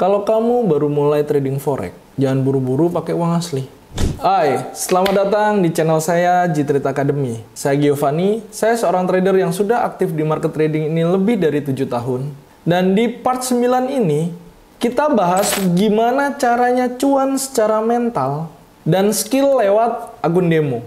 Kalau kamu baru mulai trading forex, jangan buru-buru pakai uang asli. Hai, selamat datang di channel saya G-Trade Academy. Saya Giovanni, saya seorang trader yang sudah aktif di market trading ini lebih dari 7 tahun. Dan di part 9 ini, kita bahas gimana caranya cuan secara mental dan skill lewat akun demo.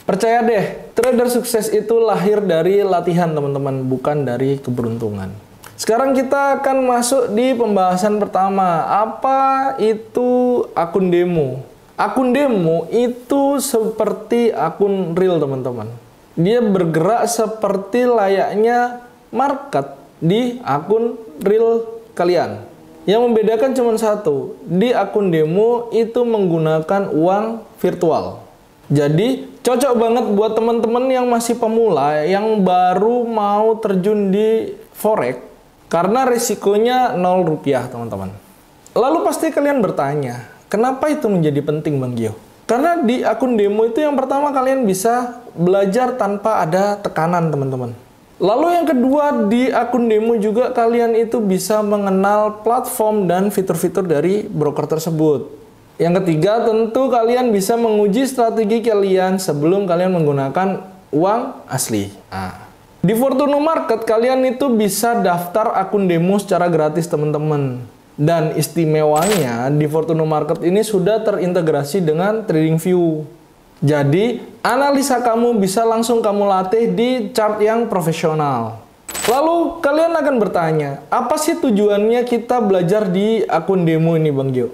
Percaya deh, trader sukses itu lahir dari latihan teman-teman, bukan dari keberuntungan. Sekarang kita akan masuk di pembahasan pertama. Apa itu akun demo? Akun demo itu seperti akun real, teman-teman. Dia bergerak seperti layaknya market di akun real kalian. Yang membedakan cuma satu, di akun demo itu menggunakan uang virtual. Jadi cocok banget buat teman-teman yang masih pemula, yang baru mau terjun di forex. Karena risikonya 0 rupiah, teman-teman. Lalu pasti kalian bertanya, kenapa itu menjadi penting, Bang Gio? Karena di akun demo itu yang pertama kalian bisa belajar tanpa ada tekanan, teman-teman. Lalu yang kedua, di akun demo juga kalian itu bisa mengenal platform dan fitur-fitur dari broker tersebut. Yang ketiga, tentu kalian bisa menguji strategi kalian sebelum kalian menggunakan uang asli. Di Fortuno Market, kalian itu bisa daftar akun demo secara gratis, teman-teman. Dan istimewanya, di Fortuno Market ini sudah terintegrasi dengan TradingView. Jadi, analisa kamu bisa langsung kamu latih di chart yang profesional. Lalu, kalian akan bertanya, apa sih tujuannya kita belajar di akun demo ini, Bang Gio?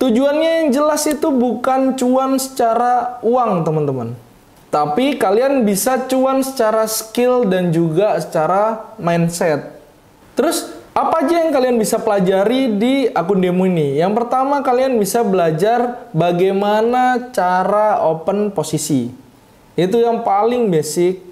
Tujuannya yang jelas itu bukan cuan secara uang, teman-teman. Tapi kalian bisa cuan secara skill dan juga secara mindset. Terus, apa aja yang kalian bisa pelajari di akun demo ini? Yang pertama, kalian bisa belajar bagaimana cara open posisi. Itu yang paling basic.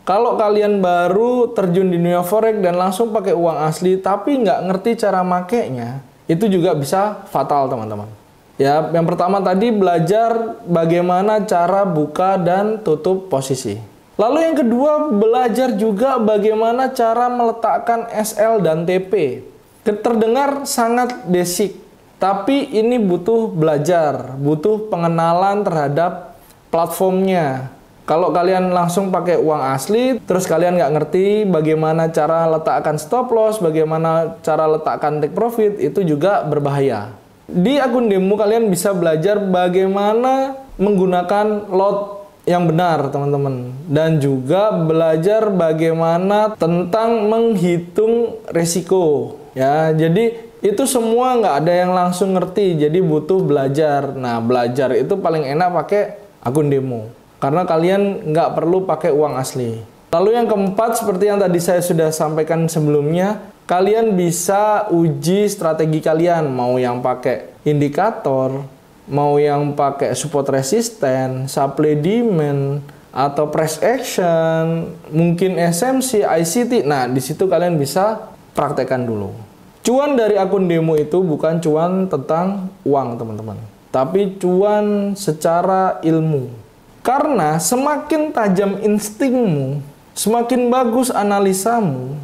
Kalau kalian baru terjun di dunia forex dan langsung pakai uang asli, tapi nggak ngerti cara makainya, itu juga bisa fatal, teman-teman. Ya, yang pertama tadi belajar bagaimana cara buka dan tutup posisi. Lalu yang kedua, belajar juga bagaimana cara meletakkan SL dan TP. Terdengar sangat basic, tapi ini butuh belajar, butuh pengenalan terhadap platformnya. Kalau kalian langsung pakai uang asli, terus kalian nggak ngerti bagaimana cara letakkan stop loss, bagaimana cara letakkan take profit, itu juga berbahaya. Di akun demo kalian bisa belajar bagaimana menggunakan lot yang benar, teman-teman. Dan juga belajar bagaimana tentang menghitung resiko. Ya, jadi itu semua nggak ada yang langsung ngerti, jadi butuh belajar. Nah, belajar itu paling enak pakai akun demo. Karena kalian nggak perlu pakai uang asli. Lalu yang keempat, seperti yang tadi saya sudah sampaikan sebelumnya, kalian bisa uji strategi kalian, mau yang pakai indikator, mau yang pakai support resisten, supply demand, atau price action, mungkin SMC, ICT. Nah, di situ kalian bisa praktekkan dulu. Cuan dari akun demo itu bukan cuan tentang uang, teman-teman, tapi cuan secara ilmu. Karena semakin tajam instingmu, semakin bagus analisamu,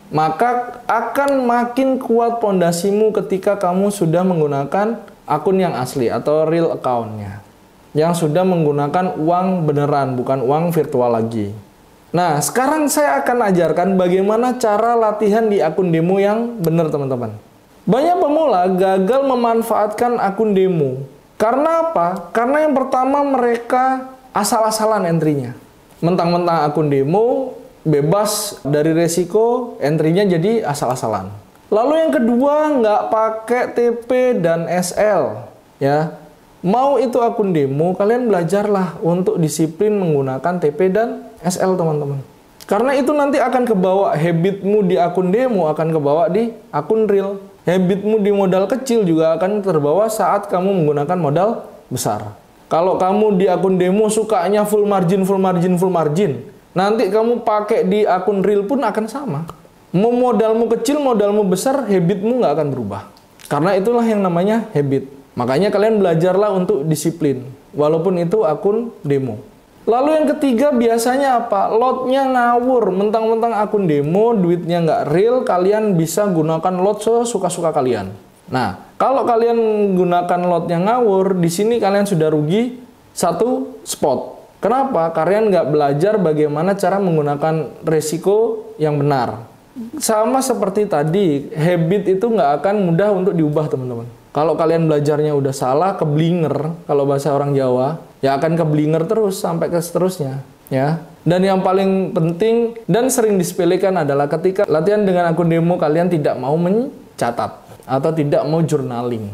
maka akan makin kuat pondasimu ketika kamu sudah menggunakan akun yang asli atau real account-nya. Yang sudah menggunakan uang beneran, bukan uang virtual lagi. Nah, sekarang saya akan ajarkan bagaimana cara latihan di akun demo yang benar, teman-teman. Banyak pemula gagal memanfaatkan akun demo. Karena apa? Karena yang pertama mereka asal-asalan entry-nya. Mentang-mentang akun demo, bebas dari resiko, entry-nya jadi asal-asalan. Lalu yang kedua, nggak pakai TP dan SL. Ya, mau itu akun demo, kalian belajarlah untuk disiplin menggunakan TP dan SL, teman-teman. Karena itu nanti akan kebawa, habitmu di akun demo akan kebawa di akun real. Habitmu di modal kecil juga akan terbawa saat kamu menggunakan modal besar. Kalau kamu di akun demo sukanya full margin, full margin, full margin, nanti kamu pakai di akun real pun akan sama. Mau modalmu kecil, modalmu besar, habitmu nggak akan berubah. Karena itulah yang namanya habit. Makanya kalian belajarlah untuk disiplin, walaupun itu akun demo. Lalu yang ketiga biasanya apa? Lotnya ngawur, mentang-mentang akun demo, duitnya nggak real, kalian bisa gunakan lot sesuka-suka kalian. Nah, kalau kalian menggunakan lotnya ngawur, di sini kalian sudah rugi satu spot. Kenapa? Kalian nggak belajar bagaimana cara menggunakan resiko yang benar. Sama seperti tadi, habit itu nggak akan mudah untuk diubah, teman-teman. Kalau kalian belajarnya udah salah, keblinger, kalau bahasa orang Jawa, ya akan keblinger terus sampai ke seterusnya. Ya. Dan yang paling penting dan sering disepelekan adalah ketika latihan dengan akun demo kalian tidak mau mencatat atau tidak mau journaling.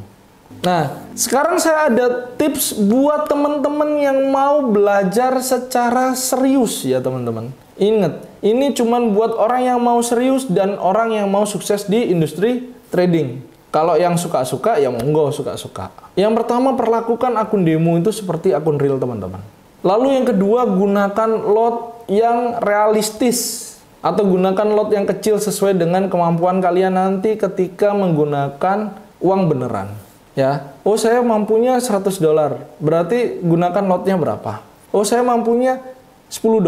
Nah, sekarang saya ada tips buat teman-teman yang mau belajar secara serius ya teman-teman. Ingat, ini cuman buat orang yang mau serius dan orang yang mau sukses di industri trading. Kalau yang suka-suka ya monggo suka-suka. Yang pertama, perlakukan akun demo itu seperti akun real teman-teman. Lalu yang kedua, gunakan lot yang realistis atau gunakan lot yang kecil sesuai dengan kemampuan kalian nanti ketika menggunakan uang beneran. Ya, oh saya mampunya $100, berarti gunakan lotnya berapa? Oh saya mampunya $10,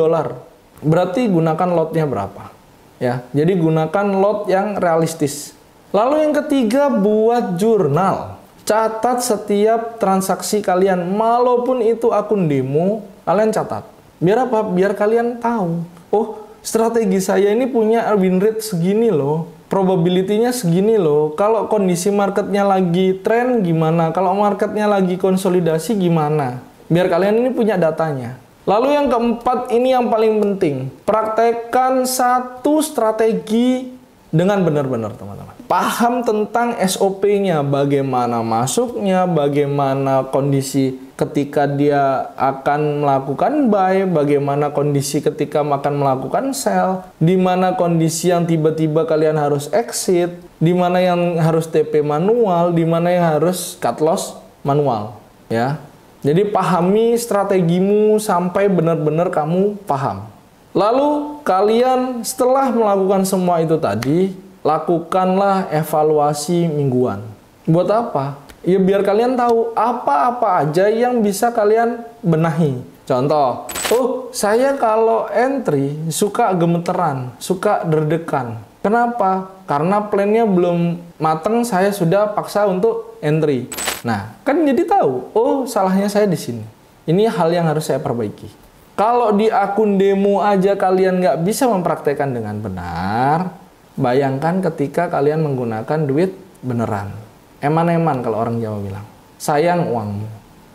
berarti gunakan lotnya berapa? Ya, jadi gunakan lot yang realistis. Lalu yang ketiga, buat jurnal. Catat setiap transaksi kalian, walaupun itu akun demo, kalian catat. Biar apa? Biar kalian tahu. Oh, strategi saya ini punya win rate segini loh. Probability-nya segini loh. Kalau kondisi marketnya lagi tren gimana? Kalau marketnya lagi konsolidasi gimana? Biar kalian ini punya datanya. Lalu yang keempat, ini yang paling penting. Praktekkan satu strategi dengan benar-benar teman-teman. Paham tentang SOP-nya, bagaimana masuknya, bagaimana kondisi ketika dia akan melakukan buy, bagaimana kondisi ketika akan melakukan sell, di mana kondisi yang tiba-tiba kalian harus exit, di mana yang harus TP manual, di mana yang harus cut loss manual, ya. Jadi pahami strategimu sampai benar-benar kamu paham. Lalu kalian setelah melakukan semua itu tadi, lakukanlah evaluasi mingguan. Buat apa? Ya biar kalian tahu apa-apa aja yang bisa kalian benahi. Contoh, oh saya kalau entry suka gemeteran, suka deg-degan. Kenapa? Karena plannya belum mateng, saya sudah paksa untuk entry. Nah, kan jadi tahu, oh salahnya saya di sini. Ini hal yang harus saya perbaiki. Kalau di akun demo aja kalian nggak bisa mempraktekkan dengan benar, bayangkan ketika kalian menggunakan duit beneran. Eman-eman kalau orang Jawa bilang. Sayang uangmu.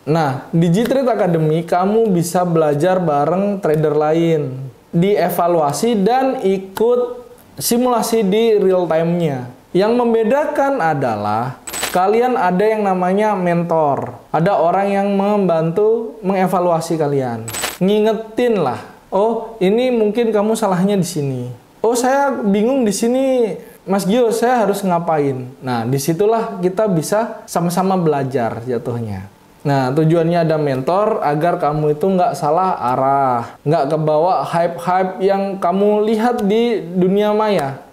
Nah, di G-Trade Academy kamu bisa belajar bareng trader lain. Dievaluasi dan ikut simulasi di real time-nya. Yang membedakan adalah kalian ada yang namanya mentor. Ada orang yang membantu mengevaluasi kalian. Ngingetin lah. Oh, ini mungkin kamu salahnya di sini. Oh, saya bingung di sini. Mas Gio, saya harus ngapain? Nah, disitulah kita bisa sama-sama belajar jatuhnya. Nah, tujuannya ada mentor agar kamu itu nggak salah arah. Nggak kebawa hype-hype yang kamu lihat di dunia maya.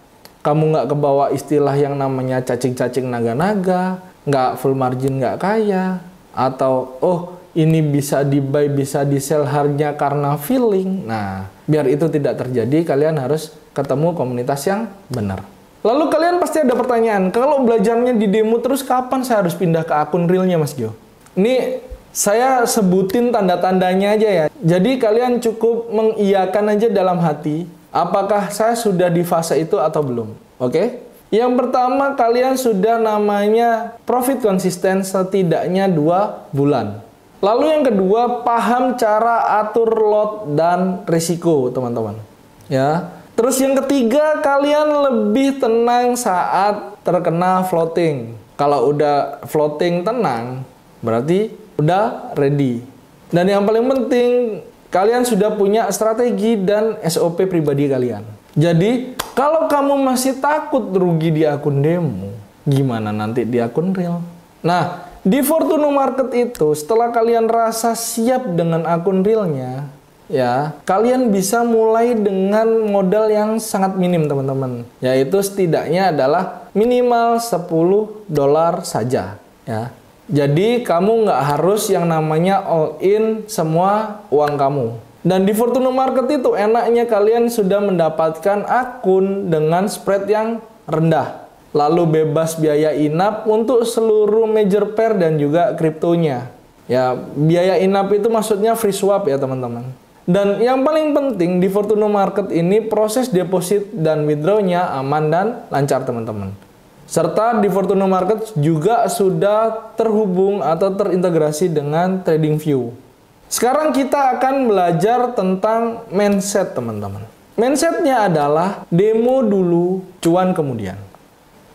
Kamu nggak kebawa istilah yang namanya cacing-cacing naga-naga. Nggak full margin, nggak kaya. Atau, oh ini bisa di-buy, bisa di-sell harga karena feeling. Nah, biar itu tidak terjadi, kalian harus ketemu komunitas yang benar. Lalu kalian pasti ada pertanyaan, kalau belajarnya di demo terus kapan saya harus pindah ke akun realnya Mas Gio? Ini saya sebutin tanda-tandanya aja ya. Jadi kalian cukup mengiyakan aja dalam hati, apakah saya sudah di fase itu atau belum. Oke? Yang pertama, kalian sudah namanya profit konsisten setidaknya 2 bulan. Lalu yang kedua, paham cara atur lot dan risiko, teman-teman. Ya. Terus yang ketiga, kalian lebih tenang saat terkena floating. Kalau udah floating tenang, berarti udah ready. Dan yang paling penting, kalian sudah punya strategi dan SOP pribadi kalian. Jadi, kalau kamu masih takut rugi di akun demo, gimana nanti di akun real? Nah, di Fortuno Market itu, setelah kalian rasa siap dengan akun realnya, ya, kalian bisa mulai dengan modal yang sangat minim, teman-teman. Yaitu setidaknya adalah minimal $10 saja, ya. Jadi, kamu nggak harus yang namanya all in semua uang kamu. Dan di Fortuno Market itu enaknya kalian sudah mendapatkan akun dengan spread yang rendah. lalu bebas biaya inap untuk seluruh major pair dan juga kriptonya. Ya, biaya inap itu maksudnya free swap ya teman-teman. Dan yang paling penting di Fortuno Market ini proses deposit dan withdrawnya aman dan lancar teman-teman. Serta di Fortuno Market juga sudah terhubung atau terintegrasi dengan TradingView. Sekarang kita akan belajar tentang mindset teman-teman. Mindsetnya adalah demo dulu, cuan kemudian.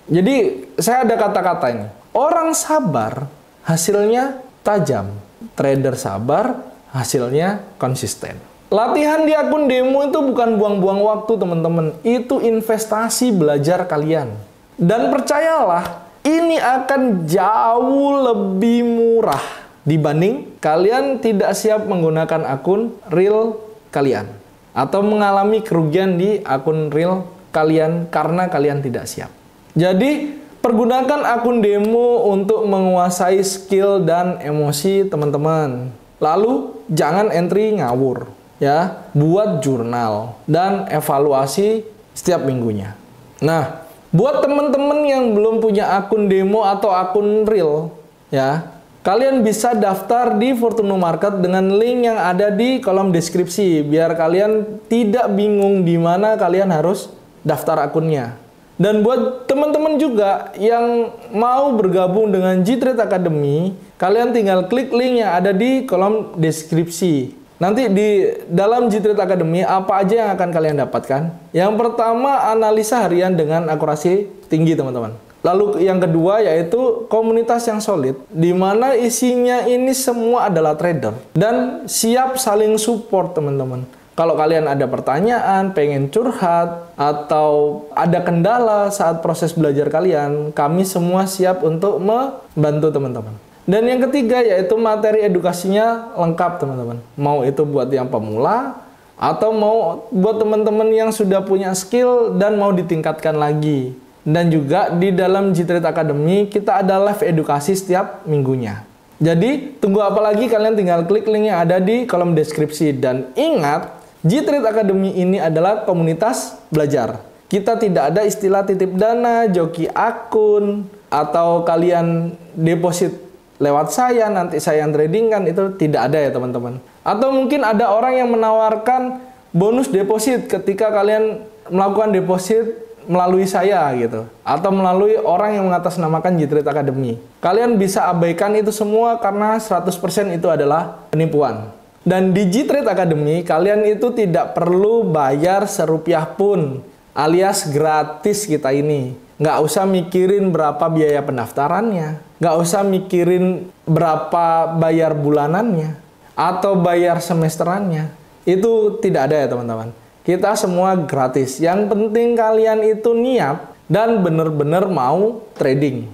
Jadi saya ada kata-kata ini. Orang sabar hasilnya tajam. Trader sabar hasilnya konsisten. Latihan di akun demo itu bukan buang-buang waktu teman-teman. Itu investasi belajar kalian. Dan percayalah, ini akan jauh lebih murah dibanding kalian tidak siap menggunakan akun real kalian. Atau mengalami kerugian di akun real kalian karena kalian tidak siap. Jadi, pergunakan akun demo untuk menguasai skill dan emosi teman-teman. Lalu jangan entry ngawur ya, buat jurnal dan evaluasi setiap minggunya. Nah, buat teman-teman yang belum punya akun demo atau akun real ya, kalian bisa daftar di Fortuno Market dengan link yang ada di kolom deskripsi biar kalian tidak bingung di mana kalian harus daftar akunnya. Dan buat teman-teman juga yang mau bergabung dengan G-Trade Academy, kalian tinggal klik link yang ada di kolom deskripsi. Nanti di dalam G-Trade Academy, apa aja yang akan kalian dapatkan? Yang pertama, analisa harian dengan akurasi tinggi, teman-teman. Lalu yang kedua yaitu komunitas yang solid, di mana isinya ini semua adalah trader. Dan siap saling support, teman-teman. Kalau kalian ada pertanyaan, pengen curhat, atau ada kendala saat proses belajar kalian, kami semua siap untuk membantu teman-teman. Dan yang ketiga yaitu materi edukasinya lengkap teman-teman. Mau itu buat yang pemula, atau mau buat teman-teman yang sudah punya skill dan mau ditingkatkan lagi. Dan juga di dalam G-Trade Academy kita ada live edukasi setiap minggunya. Jadi tunggu apa lagi, kalian tinggal klik link yang ada di kolom deskripsi. Dan ingat, G-Trade Academy ini adalah komunitas belajar. Kita tidak ada istilah titip dana, joki akun, atau kalian deposit lewat saya, nanti saya yang trading kan, itu tidak ada ya teman-teman. Atau mungkin ada orang yang menawarkan bonus deposit ketika kalian melakukan deposit melalui saya gitu. Atau melalui orang yang mengatasnamakan G-Trade Academy. Kalian bisa abaikan itu semua karena 100% itu adalah penipuan. Dan di G-Trade Academy, kalian itu tidak perlu bayar serupiah pun, alias gratis kita ini. Nggak usah mikirin berapa biaya pendaftarannya, nggak usah mikirin berapa bayar bulanannya, atau bayar semesterannya. Itu tidak ada ya teman-teman. Kita semua gratis. Yang penting kalian itu niat dan benar-benar mau trading.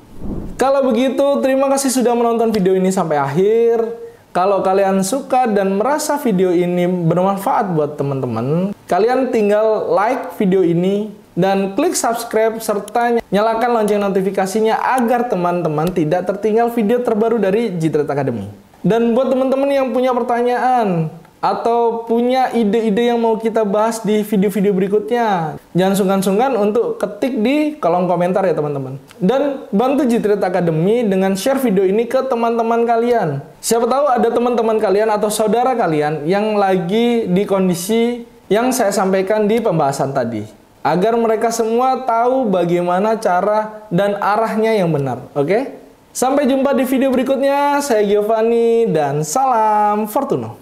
Kalau begitu, terima kasih sudah menonton video ini sampai akhir. Kalau kalian suka dan merasa video ini bermanfaat buat teman-teman, kalian tinggal like video ini dan klik subscribe serta nyalakan lonceng notifikasinya agar teman-teman tidak tertinggal video terbaru dari G-Trade Academy. Dan buat teman-teman yang punya pertanyaan atau punya ide-ide yang mau kita bahas di video-video berikutnya, jangan sungkan-sungkan untuk ketik di kolom komentar ya teman-teman. Dan bantu G-Trade Academy dengan share video ini ke teman-teman kalian. Siapa tahu ada teman-teman kalian atau saudara kalian yang lagi di kondisi yang saya sampaikan di pembahasan tadi. Agar mereka semua tahu bagaimana cara dan arahnya yang benar. Oke? Sampai jumpa di video berikutnya. Saya Giovanni dan salam Fortuno.